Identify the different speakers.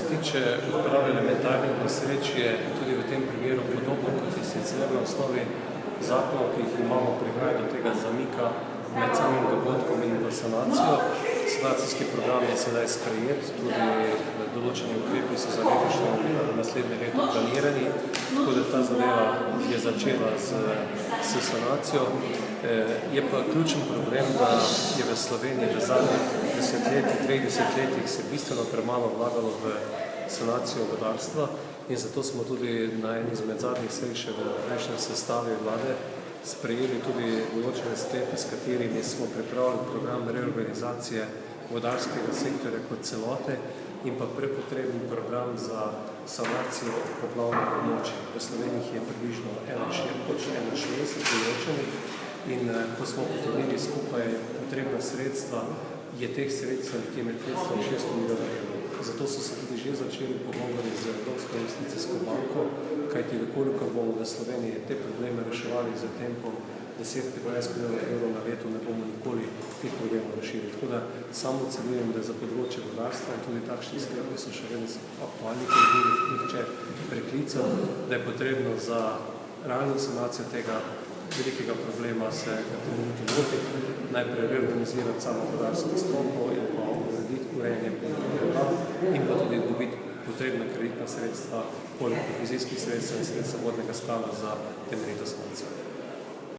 Speaker 1: Tiče odprave elementarnih nesreč je tudi v tem primeru podobno, kot je sicer na osnovi zakonov, ki jih imamo, prihaja do tega zamika med samim dogodkom in pa sanacijo. Sanacijski program je sedaj sprejet, tudi določeni ukrepi so za letošnje in naslednje leto planirani, tako da ta zadeva je začela s sanacijo. Je pa ključen problem, da je v Sloveniji v zadnjih dveh desetletjih se bistveno premalo vlagalo v sanacijo vodarstva in zato smo tudi na eni izmed zadnjih sej še v prejšnjem sestavi vlade sprejeli tudi določene sklepe, s katerimi smo pripravili program reorganizacije vodarskega sektorja kot celote in pa prepotreben program za sanacijo poplavnih območij. V Sloveniji je približno 61 določenih in ko smo potegnili skupaj potrebna sredstva, je teh sredstev nekje med 500 in 600 milijonov evrov. Zato so se tudi že začeli pogovori z Evropsko investicijsko banko, kajti koliko bomo v Sloveniji te probleme reševali z tempom 10-15 milijonov evrov na leto, ne bomo nikoli teh problemov rešili. Tako da samo ocenjujem, da za področje vodarstva in tudi takšni sklepi so še vedno aktualni, ker je nihče preklical, da je potrebno za realno sanacijo tega velikega problema se trenutno lotiti, najprej reorganizirati samo vodarsko stroko in pa urediti urejanje voda in pa tudi dobiti potrebna kreditna sredstva, poleg kohezijskih sredstev in sredstva vodnega sklada za temeljito sanacijo.